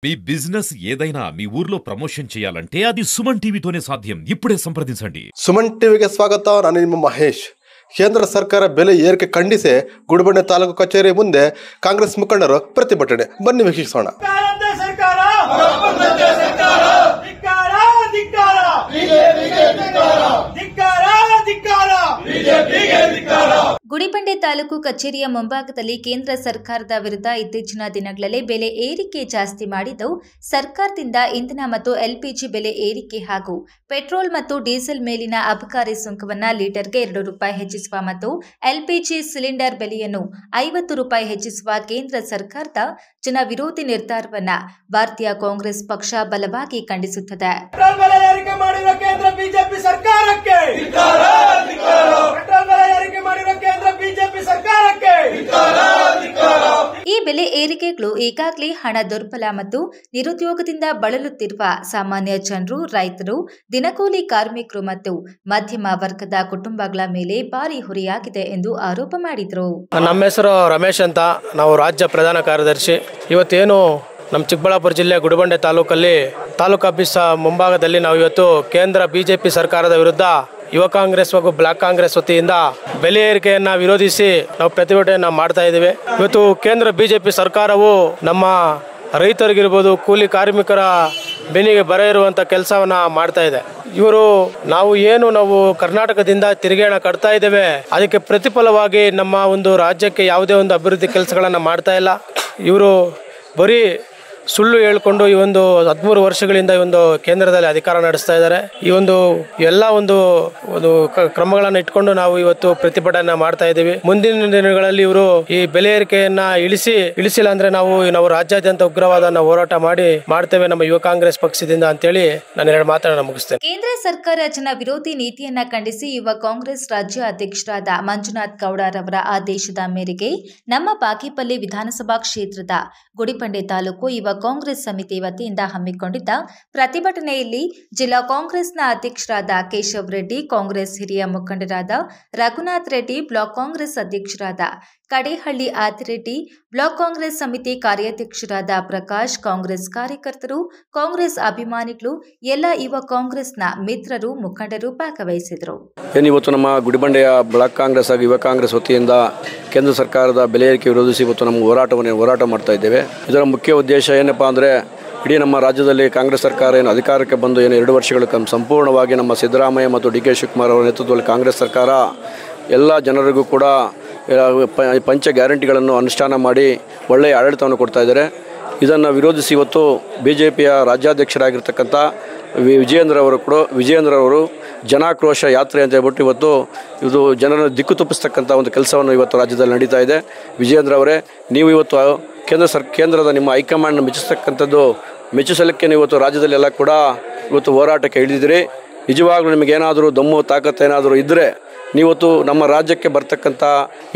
మీ business ఏదైనా మీ ఊర్లో promotion చేయాలంటే అది సుమన్ టీవీతోనే సాధ్యం. ఇప్పుడే సంప్రదించండి. ಸುಮನ್ ಟಿವಿಗೆ ಸ್ವಾಗತ. ನಾನು ನಿಮ್ಮ ಮಹೇಶ್. ಕೇಂದ್ರ ಸರ್ಕಾರ ಬೆಲೆ ಏರಿಕೆ ಖಂಡಿಸಿ ಗುಡಿಬಂಡೆ ತಾಲೂಕು ಕಚೇರಿ ಮುಂದೆ ಕಾಂಗ್ರೆಸ್ ಮುಖಂಡರು ಪ್ರತಿಭಟನೆ. ಬನ್ನಿ ವೀಕ್ಷಿಸೋಣ. ಗುಡಿಬಂಡೆ ತಾಲೂಕು ಕಚೇರಿಯ ಮುಂಭಾಗದಲ್ಲಿ ಕೇಂದ್ರ ಸರ್ಕಾರದ ವಿರುದ್ಧ ಇತ್ತೀಚಿನ ದಿನಗಳಲ್ಲಿ ಬೆಲೆ ಏರಿಕೆ ಜಾಸ್ತಿ ಮಾಡಿದ್ದು, ಸರ್ಕಾರದಿಂದ ಇಂಧನ ಮತ್ತು ಎಲ್ಪಿಜಿ ಬೆಲೆ ಏರಿಕೆ ಹಾಗೂ ಪೆಟ್ರೋಲ್ ಮತ್ತು ಡೀಸೆಲ್ ಮೇಲಿನ ಅಬಕಾರಿ ಸುಂಕವನ್ನು ಲೀಟರ್ಗೆ 2 ರೂಪಾಯಿ ಹೆಚ್ಚಿಸುವ ಮತ್ತು ಎಲ್ಪಿಜಿ ಸಿಲಿಂಡರ್ ಬೆಲೆಯನ್ನು 50 ರೂಪಾಯಿ ಹೆಚ್ಚಿಸುವ ಕೇಂದ್ರ ಸರ್ಕಾರದ ಜನ ವಿರೋಧಿ ನಿರ್ಧಾರವನ್ನು ಭಾರತೀಯ ಕಾಂಗ್ರೆಸ್ ಪಕ್ಷ ಬಲವಾಗಿ ಖಂಡಿಸುತ್ತದೆ. ಈ ಬೆಲೆ ಏರಿಕೆಗಳು ಈಗಾಗಲೇ ಹಣ ದುರ್ಬಲ ಮತ್ತು ನಿರುದ್ಯೋಗದಿಂದ ಬಳಲುತ್ತಿರುವ ಸಾಮಾನ್ಯ ಜನರು, ರೈತರು, ದಿನಕೂಲಿ ಕಾರ್ಮಿಕರು ಮತ್ತು ಮಧ್ಯಮ ವರ್ಗದ ಕುಟುಂಬಗಳ ಮೇಲೆ ಭಾರಿ ಹೊರೆಯಾಗಿದೆ ಎಂದು ಆರೋಪ ಮಾಡಿದರು. ನಮ್ಮ ಹೆಸರು ರಮೇಶ್ ಅಂತ, ನಾವು ರಾಜ್ಯ ಪ್ರಧಾನ ಕಾರ್ಯದರ್ಶಿ. ಇವತ್ತೇನು ನಮ್ಮ ಚಿಕ್ಕಬಳ್ಳಾಪುರ ಜಿಲ್ಲೆ ಗುಡಿಬಂಡೆ ತಾಲೂಕಲ್ಲಿ ತಾಲೂಕು ಆಫೀಸ್ ಮುಂಭಾಗದಲ್ಲಿ ನಾವು ಇವತ್ತು ಕೇಂದ್ರ ಬಿಜೆಪಿ ಸರ್ಕಾರದ ವಿರುದ್ಧ ಯುವ ಕಾಂಗ್ರೆಸ್ ಹಾಗೂ ಬ್ಲಾಕ್ ಕಾಂಗ್ರೆಸ್ ವತಿಯಿಂದ ಬೆಲೆ ಏರಿಕೆಯನ್ನ ವಿರೋಧಿಸಿ ನಾವು ಪ್ರತಿಭಟನೆಯನ್ನ ಮಾಡ್ತಾ ಇದ್ದೀವಿ. ಇವತ್ತು ಕೇಂದ್ರ ಬಿಜೆಪಿ ಸರ್ಕಾರವು ನಮ್ಮ ರೈತರಿಗಿರ್ಬೋದು, ಕೂಲಿ ಕಾರ್ಮಿಕರ ಬೆನ್ನಿಗೆ ಬರ ಇರುವಂಥ ಕೆಲಸವನ್ನ ಮಾಡ್ತಾ ಇದೆ. ಇವರು ನಾವು ಕರ್ನಾಟಕದಿಂದ ತೆರಿಗೆ ಹಣ ಕಟ್ತಾ ಇದ್ದೇವೆ, ಅದಕ್ಕೆ ಪ್ರತಿಫಲವಾಗಿ ನಮ್ಮ ಒಂದು ರಾಜ್ಯಕ್ಕೆ ಯಾವುದೇ ಒಂದು ಅಭಿವೃದ್ಧಿ ಕೆಲಸಗಳನ್ನು ಮಾಡ್ತಾ ಇಲ್ಲ. ಇವರು ಬರೀ ಸುಳ್ಳು ಹೇಳ್ಕೊಂಡು ಈ ಒಂದು 13 ವರ್ಷಗಳಿಂದ ಈ ಒಂದು ಕೇಂದ್ರದಲ್ಲಿ ಅಧಿಕಾರ ನಡೆಸ್ತಾ ಇದ್ದಾರೆ. ಈ ಒಂದು ಎಲ್ಲ ಒಂದು ಕ್ರಮಗಳನ್ನು ಇಟ್ಕೊಂಡು ನಾವು ಇವತ್ತು ಪ್ರತಿಭಟನೆ ಮಾಡ್ತಾ ಇದ್ದೀವಿ. ಮುಂದಿನ ದಿನಗಳಲ್ಲಿ ಇವರು ಈ ಬೆಲೆ ಏರಿಕೆಯನ್ನ ಇಳಿಸಿಲ್ಲ ಅಂದ್ರೆ ನಾವು ರಾಜ್ಯಾದ್ಯಂತ ಉಗ್ರವಾದ ಹೋರಾಟ ಮಾಡ್ತೇವೆ ನಮ್ಮ ಯುವ ಕಾಂಗ್ರೆಸ್ ಪಕ್ಷದಿಂದ ಅಂತೇಳಿ ನಾನು 2 ಮಾತನ್ನ ಮುಗಿಸ್ತೇನೆ. ಕೇಂದ್ರ ಸರ್ಕಾರ ಜನ ವಿರೋಧಿ ನೀತಿಯನ್ನ ಖಂಡಿಸಿ ಯುವ ಕಾಂಗ್ರೆಸ್ ರಾಜ್ಯ ಅಧ್ಯಕ್ಷರಾದ ಮಂಜುನಾಥ್ ಗೌಡರವರ ಆದೇಶದ ಮೇರೆಗೆ ನಮ್ಮ ಬಾಗೇಪಲ್ಲಿ ವಿಧಾನಸಭಾ ಕ್ಷೇತ್ರದ ಗುಡಿಬಂಡೆ ತಾಲೂಕು ಯುವ ಕಾಂಗ್ರೆಸ್ ಸಮಿತಿ ವತಿಯಿಂದ ಹಮ್ಮಿಕೊಂಡಿದ್ದ ಪ್ರತಿಭಟನೆಯಲ್ಲಿ ಜಿಲ್ಲಾ ಕಾಂಗ್ರೆಸ್ನ ಅಧ್ಯಕ್ಷರಾದ ಕೇಶವ್ ರೆಡ್ಡಿ, ಕಾಂಗ್ರೆಸ್ ಹಿರಿಯ ಮುಖಂಡರಾದ ರಘುನಾಥ್ ರೆಡ್ಡಿ, ಬ್ಲಾಕ್ ಕಾಂಗ್ರೆಸ್ ಅಧ್ಯಕ್ಷರಾದ ಕಡೇಹಳ್ಳಿ ಆದಿರೆಡ್ಡಿ, ಬ್ಲಾಕ್ ಕಾಂಗ್ರೆಸ್ ಸಮಿತಿ ಕಾರ್ಯಾಧ್ಯಕ್ಷರಾದ ಪ್ರಕಾಶ್, ಕಾಂಗ್ರೆಸ್ ಕಾರ್ಯಕರ್ತರು, ಕಾಂಗ್ರೆಸ್ ಅಭಿಮಾನಿಗಳು, ಎಲ್ಲ ಯುವ ಕಾಂಗ್ರೆಸ್ನ ಮಿತ್ರರು, ಮುಖಂಡರು ಭಾಗವಹಿಸಿದರು. ಇವತ್ತು ನಮ್ಮ ಗುಡಿಬಂಡೆಯ ಬ್ಲಾಕ್ ಕಾಂಗ್ರೆಸ್ ಹಾಗೂ ಯುವ ಕಾಂಗ್ರೆಸ್ ವತಿಯಿಂದ ಕೇಂದ್ರ ಸರ್ಕಾರದ ಬೆಲೆ ಏರಿಕೆ ವಿರೋಧಿಸಿ ಇವತ್ತು ನಮ್ಮ ಹೋರಾಟ ಮಾಡ್ತಾ ಇದ್ದೇವೆ. ಇದರ ಮುಖ್ಯ ಉದ್ದೇಶ ಏನಪ್ಪಾ ಅಂದರೆ, ಇಡೀ ನಮ್ಮ ರಾಜ್ಯದಲ್ಲಿ ಕಾಂಗ್ರೆಸ್ ಸರ್ಕಾರ ಅಧಿಕಾರಕ್ಕೆ ಬಂದು 2 ವರ್ಷಗಳ ಸಂಪೂರ್ಣವಾಗಿ ನಮ್ಮ ಸಿದ್ದರಾಮಯ್ಯ ಮತ್ತು ಡಿ ಕೆ ಶಿವಕುಮಾರ್ ಅವರ ನೇತೃತ್ವದಲ್ಲಿ ಕಾಂಗ್ರೆಸ್ ಸರ್ಕಾರ ಎಲ್ಲ ಜನರಿಗೂ ಕೂಡ ಪಂಚ ಗ್ಯಾರಂಟಿಗಳನ್ನು ಅನುಷ್ಠಾನ ಮಾಡಿ ಒಳ್ಳೆಯ ಆಡಳಿತವನ್ನು ಕೊಡ್ತಾ ಇದ್ದಾರೆ. ಇದನ್ನು ವಿರೋಧಿಸಿ ಇವತ್ತು ಬಿಜೆಪಿಯ ರಾಜ್ಯಾಧ್ಯಕ್ಷರಾಗಿರ್ತಕ್ಕಂಥ ವಿಜಯೇಂದ್ರ ಅವರು ಜನಾಕ್ರೋಶ ಯಾತ್ರೆ ಅಂತ ಹೇಳ್ಬಿಟ್ಟು ಇವತ್ತು ಇದು ಜನರನ್ನು ದಿಕ್ಕು ತಪ್ಪಿಸ್ತಕ್ಕಂಥ ಒಂದು ಕೆಲಸವನ್ನು ಇವತ್ತು ರಾಜ್ಯದಲ್ಲಿ ನಡೀತಾ ಇದೆ. ವಿಜಯೇಂದ್ರ ಅವರೇ, ನೀವು ಇವತ್ತು ಕೇಂದ್ರದ ನಿಮ್ಮ ಹೈಕಮಾಂಡ್ ಮೆಚ್ಚಿಸಲಿಕ್ಕೆ ನೀವು ಇವತ್ತು ರಾಜ್ಯದಲ್ಲೆಲ್ಲ ಕೂಡ ಇವತ್ತು ಹೋರಾಟಕ್ಕೆ ಇಳಿದಿದ್ದೀರಿ. ನಿಜವಾಗ್ಲೂ ನಿಮಗೇನಾದರೂ ದಮ್ಮು ತಾಕತ್ತೇನಾದರೂ ಇದ್ದರೆ ನೀವತ್ತು ನಮ್ಮ ರಾಜ್ಯಕ್ಕೆ ಬರ್ತಕ್ಕಂಥ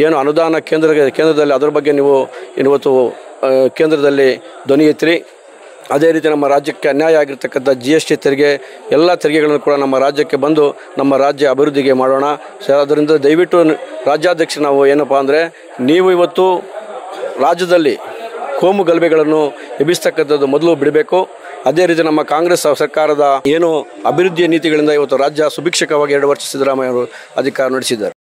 ಏನು ಅನುದಾನ ಕೇಂದ್ರದಲ್ಲಿ ಅದರ ಬಗ್ಗೆ ನೀವು ಇವತ್ತು ಕೇಂದ್ರದಲ್ಲಿ ಧ್ವನಿ ಎತ್ತಿರಿ. ಅದೇ ರೀತಿ ನಮ್ಮ ರಾಜ್ಯಕ್ಕೆ ಅನ್ಯಾಯ ಆಗಿರ್ತಕ್ಕಂಥ GST ತೆರಿಗೆ, ಎಲ್ಲ ತೆರಿಗೆಗಳನ್ನು ಕೂಡ ನಮ್ಮ ರಾಜ್ಯಕ್ಕೆ ಬಂದು ನಮ್ಮ ರಾಜ್ಯ ಅಭಿವೃದ್ಧಿಗೆ ಮಾಡೋಣ. ಅದರಿಂದ ದಯವಿಟ್ಟು ರಾಜ್ಯಾಧ್ಯಕ್ಷ ನಾವು ಏನಪ್ಪ ಅಂದರೆ, ನೀವು ಇವತ್ತು ರಾಜ್ಯದಲ್ಲಿ ಕೋಮು ಗಲಭೆಗಳನ್ನು ಎಬ್ಬಿಸ್ತಕ್ಕಂಥದ್ದು ಮೊದಲು ಬಿಡಬೇಕು. ಅದೇ ರೀತಿ ನಮ್ಮ ಕಾಂಗ್ರೆಸ್ ಸರ್ಕಾರದ ಏನು ಅಭಿವೃದ್ಧಿಯ ನೀತಿಗಳಿಂದ ಇವತ್ತು ರಾಜ್ಯ ಸುಭಿಕ್ಷಕವಾಗಿ 2 ವರ್ಷ ಸಿದ್ದರಾಮಯ್ಯ ಅವರು ಅಧಿಕಾರ ನಡೆಸಿದ್ದಾರೆ.